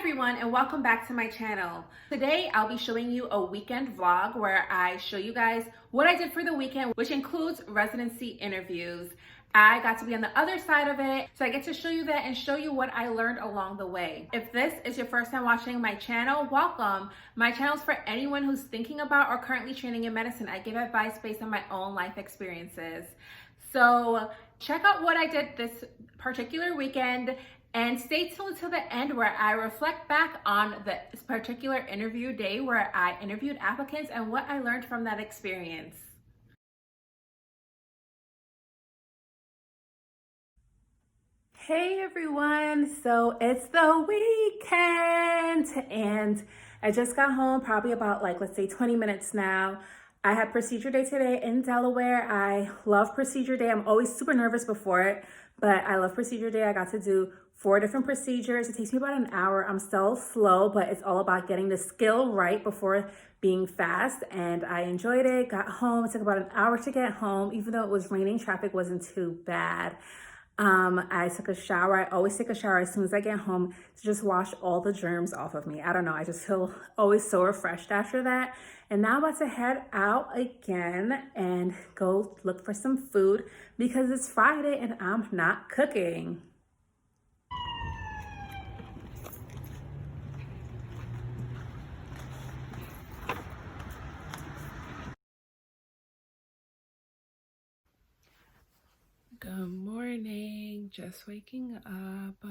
everyone, and welcome back to my channel. Today I'll be showing you a weekend vlog where I show you guys what I did for the weekend, which includes residency interviews. I got to be on the other side of it, so I get to show you that and show you what I learned along the way. If this is your first time watching my channel, welcome. My channel is for anyone who's thinking about or currently training in medicine. I give advice based on my own life experiences. So check out what I did this particular weekend and stay tuned till the end where I reflect back on this particular interview day where I interviewed applicants and what I learned from that experience. Hey everyone, so it's the weekend and I just got home probably about let's say 20 minutes now. I had procedure day today in Delaware. I love procedure day. I'm always super nervous before it, but I love procedure day. I got to do 4 different procedures. It takes me about an hour. I'm still slow, but it's all about getting the skill right before being fast. And I enjoyed it, got home. It took about an hour to get home. Even though it was raining, traffic wasn't too bad. I took a shower. I always take a shower as soon as I get home to just wash all the germs off of me. I don't know. I just feel always so refreshed after that. And now I'm about to head out again and go look for some food because it's Friday and I'm not cooking. Good morning, just waking up.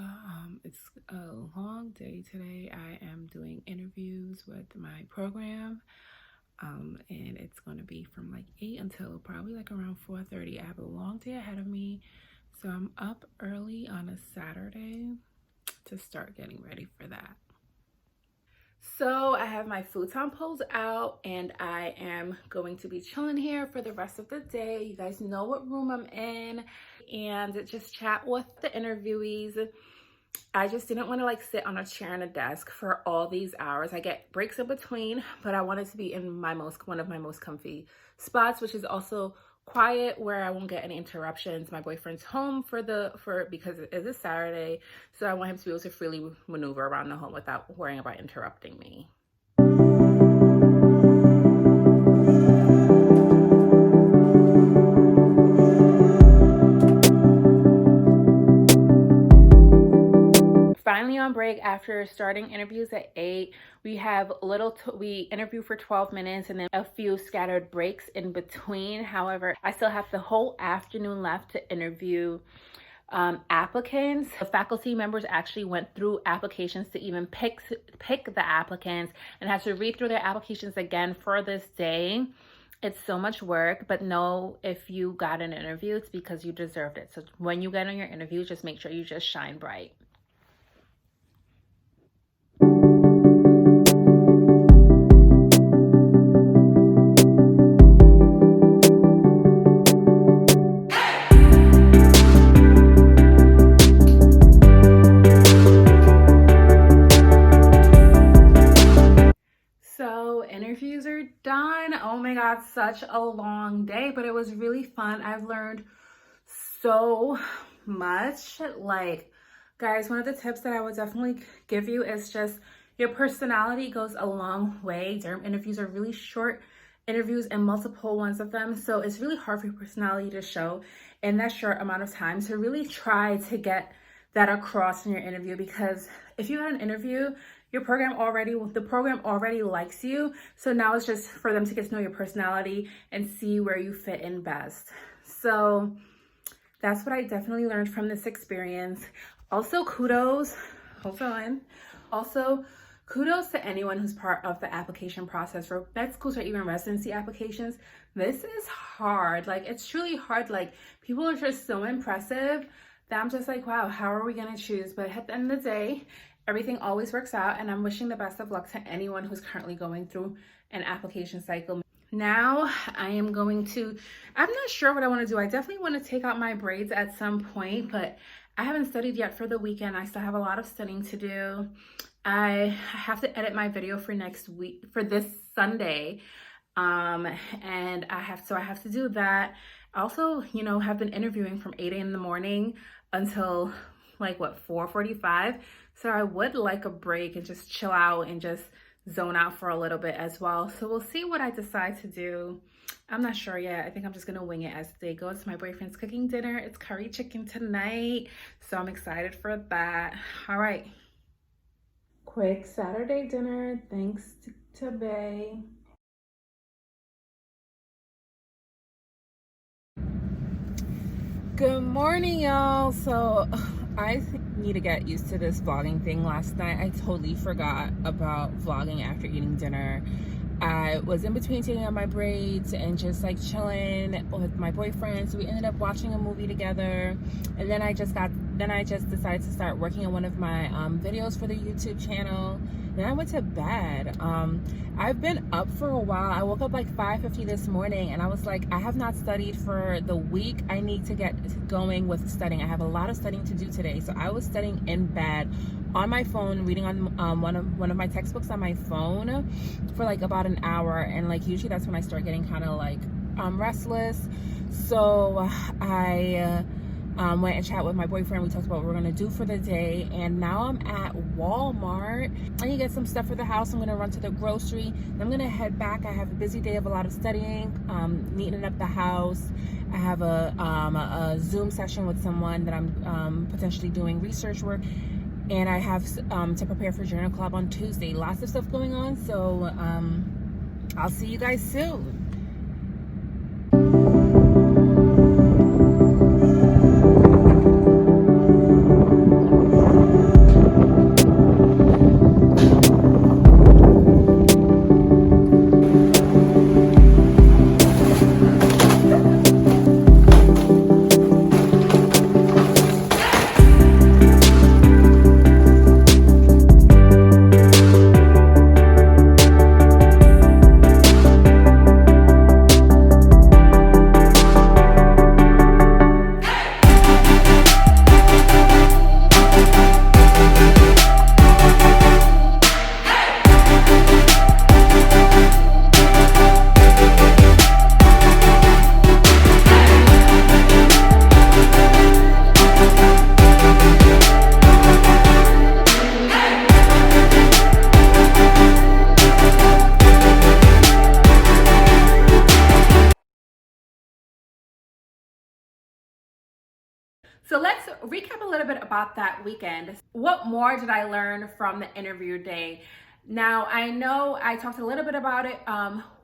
It's a long day today. I am doing interviews with my program, and it's going to be from 8 until probably around 4:30. I have a long day ahead of me, so I'm up early on a Saturday to start getting ready for that. So I have my futon pulled out and I am going to be chilling here for the rest of the day. You guys know what room I'm in and just chat with the interviewees. I just didn't want to sit on a chair and a desk for all these hours. I get breaks in between, but I wanted to be in one of my most comfy spots, which is also quiet where I won't get any interruptions. My boyfriend's home because it is a Saturday, so I want him to be able to freely maneuver around the home without worrying about interrupting me. Finally on break after starting interviews at 8. We have we interview for 12 minutes and then a few scattered breaks in between. However, I still have the whole afternoon left to interview applicants. The faculty members actually went through applications to even pick the applicants and had to read through their applications again for this day. It's so much work, but know if you got an interview, it's because you deserved it. So when you get on your interview, just make sure you just shine bright. Interviews are done. Oh my God, such a long day, but it was really fun. I've learned so much. Guys, one of the tips that I would definitely give you is just your personality goes a long way. Derm interviews are really short interviews and multiple ones of them, so it's really hard for your personality to show in that short amount of time. So really try to get that across in your interview, because if you had an interview, the program already likes you. So now it's just for them to get to know your personality and see where you fit in best. So that's what I definitely learned from this experience. Also, kudos to anyone who's part of the application process for med schools or even residency applications. This is hard. It's truly hard. People are just so impressive that I'm just wow, how are we gonna choose? But at the end of the day, everything always works out, and I'm wishing the best of luck to anyone who's currently going through an application cycle. Now I'm not sure what I want to do. I definitely want to take out my braids at some point, but I haven't studied yet for the weekend. I still have a lot of studying to do. I have to edit my video for next week, for this Sunday. And I have to do that. I also, have been interviewing from 8 a.m. in the morning until 4:45. So I would like a break and just chill out and just zone out for a little bit as well. So we'll see what I decide to do. I'm not sure yet. I think I'm just gonna wing it as the day goes. My boyfriend's cooking dinner. It's curry chicken tonight. So I'm excited for that. All right. Quick Saturday dinner, thanks to Bay. Good morning, y'all. So I need to get used to this vlogging thing. Last night I totally forgot about vlogging after eating dinner. I was in between taking out my braids and just like chilling with my boyfriend. So we ended up watching a movie together, and then I just decided to start working on one of my videos for the YouTube channel. Then I went to bed. I've been up for a while. I woke up like 5:50 this morning, and I was like, I have not studied for the week. I need to get going with studying. I have a lot of studying to do today. So I was studying in bed on my phone, reading on one of my textbooks on my phone for like about an hour. And like usually that's when I start getting kind of like restless. So I went and chat with my boyfriend. We talked about what we're gonna do for the day, and now I'm at Walmart. I need to get some stuff for the house. I'm gonna run to the grocery, then I'm gonna head back. I have a busy day of a lot of studying, neatening up the house. I have a Zoom session with someone that I'm potentially doing research work, and I have to prepare for Journal Club on Tuesday. Lots of stuff going on, so I'll see you guys soon. So let's recap a little bit about that weekend. What more did I learn from the interview day? Now, I know I talked a little bit about it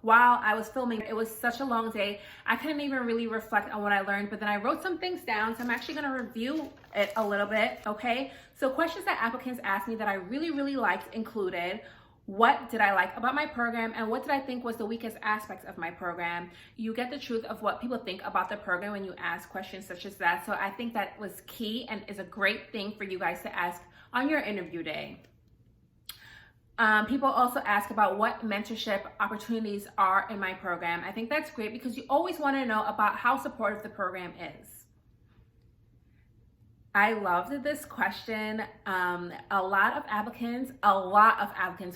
while I was filming. It was such a long day. I couldn't even really reflect on what I learned, but then I wrote some things down. So I'm actually gonna review it a little bit, okay? So questions that applicants asked me that I really liked included: what did I like about my program, and what did I think was the weakest aspects of my program? You get the truth of what people think about the program when you ask questions such as that. So I think that was key and is a great thing for you guys to ask on your interview day. People also ask about what mentorship opportunities are in my program. I think that's great because you always want to know about how supportive the program is. I loved this question. A lot of applicants,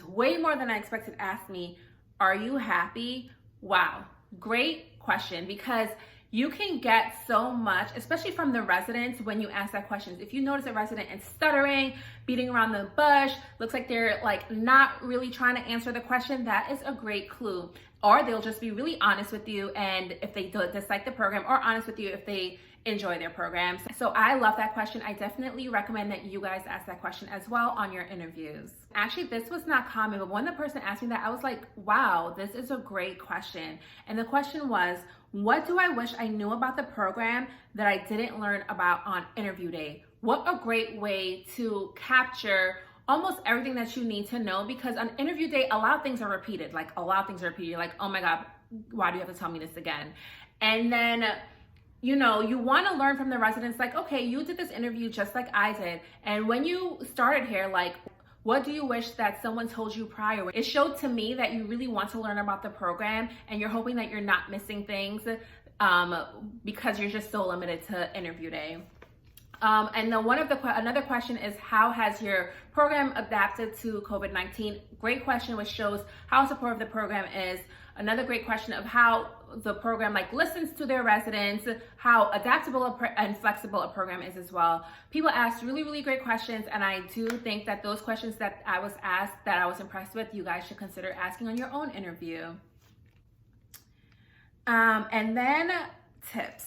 way more than I expected, asked me, are you happy? Wow, great question, because you can get so much, especially from the residents, when you ask that question. If you notice a resident is stuttering, beating around the bush, looks like they're like not really trying to answer the question, that is a great clue. Or they'll just be really honest with you, and if they dislike the program, or honest with you if they enjoy their programs. So I love that question. I definitely recommend that you guys ask that question as well on your interviews. Actually, this was not common, but when the person asked me that, I was like, wow, this is a great question. And the question was, what do I wish I knew about the program that I didn't learn about on interview day? What a great way to capture almost everything that you need to know, because on interview day, a lot of things are repeated. You're like, oh my God, why do you have to tell me this again? And then, you know, you want to learn from the residents, like, okay, you did this interview just like I did. And when you started here, like, what do you wish that someone told you prior? It showed to me that you really want to learn about the program, and you're hoping that you're not missing things because you're just so limited to interview day. And then another question is, how has your program adapted to COVID-19? Great question, which shows how supportive the program is. Another great question of how the program listens to their residents, how adaptable and flexible a program is as well. People asked really, really great questions, and I do think that those questions that I was asked that I was impressed with, you guys should consider asking on your own interview. And then tips.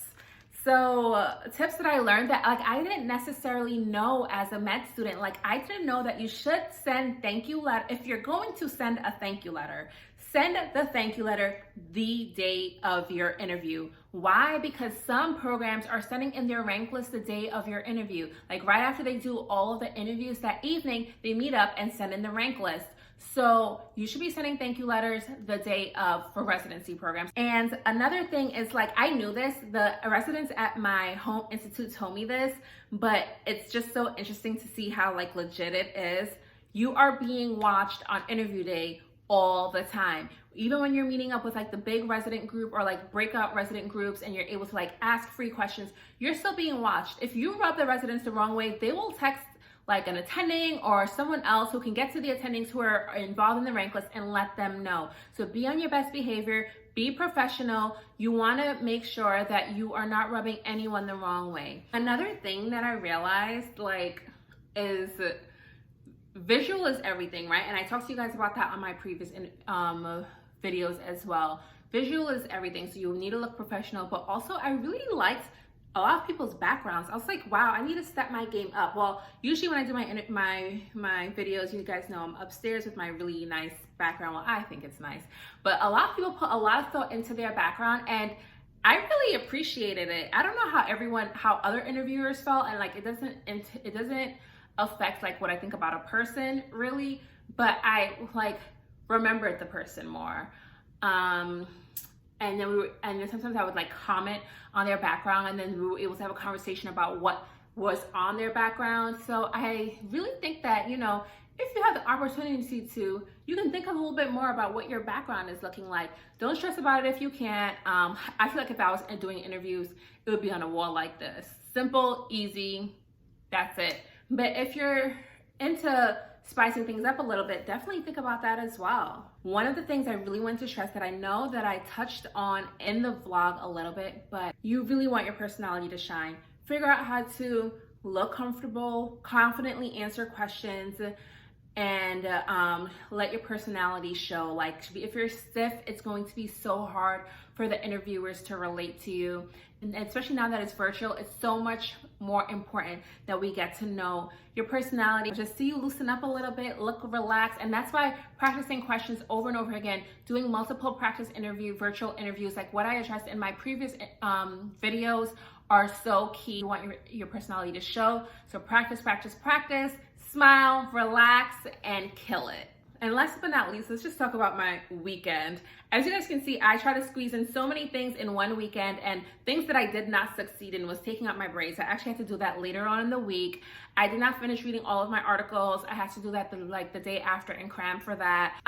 So tips that I learned that I didn't necessarily know as a med student. I didn't know that you should send thank you letter. If you're going to send a thank you letter, send the thank you letter the day of your interview. Why? Because some programs are sending in their rank list the day of your interview. Right after they do all of the interviews that evening, they meet up and send in the rank list. So you should be sending thank you letters the day of for residency programs. And another thing is, I knew this, the residents at my home institute told me this, but it's just so interesting to see how legit it is. You are being watched on interview day all the time. Even when you're meeting up with the big resident group or breakout resident groups and you're able to ask free questions, you're still being watched. If you rub the residents the wrong way, they will text an attending or someone else who can get to the attendings who are involved in the rank list and let them know. So be on your best behavior, be professional. You want to make sure that you are not rubbing anyone the wrong way. Another thing that I realized is visual is everything, right? And I talked to you guys about that on my previous videos as well. Visual is everything, so you need to look professional, but also I really liked a lot of people's backgrounds. I was like, wow, I need to step my game up. Well, usually when I do my videos, you guys know I'm upstairs with my really nice background. Well, I think it's nice, but a lot of people put a lot of thought into their background, and I really appreciated it. I don't know how other interviewers felt, and it doesn't affect what I think about a person really, but I remembered the person more. And then sometimes I would comment on their background, and then we were able to have a conversation about what was on their background. So I really think that, if you have the opportunity to, you can think a little bit more about what your background is looking like. Don't stress about it if you can't. I feel if I was doing interviews, it would be on a wall like this. Simple, easy, that's it. But if you're into spicing things up a little bit, definitely think about that as well. One of the things I really want to stress that I know that I touched on in the vlog a little bit, but you really want your personality to shine. Figure out how to look comfortable, confidently answer questions, and let your personality show. If you're stiff, it's going to be so hard for the interviewers to relate to you. And especially now that it's virtual, it's so much more important that we get to know your personality. Just see you loosen up a little bit, look relaxed. And that's why practicing questions over and over again, doing multiple virtual interviews, like what I addressed in my previous videos, are so key. You want your personality to show. So practice, practice, practice, smile, relax, and kill it. And last but not least, let's just talk about my weekend. As you guys can see, I try to squeeze in so many things in one weekend, and things that I did not succeed in was taking out my braids. I actually had to do that later on in the week. I did not finish reading all of my articles. I had to do that the day after and cram for that.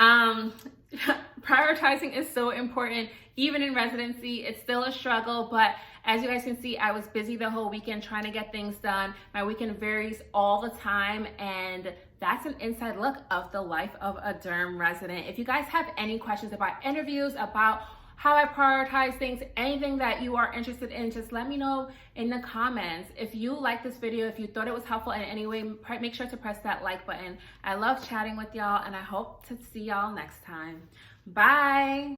Prioritizing is so important. Even in residency, it's still a struggle, but as you guys can see, I was busy the whole weekend trying to get things done. My weekend varies all the time, and that's an inside look of the life of a derm resident. If you guys have any questions about interviews, about how I prioritize things, anything that you are interested in, just let me know in the comments. If you like this video, if you thought it was helpful in any way, make sure to press that like button. I love chatting with y'all, and I hope to see y'all next time. Bye.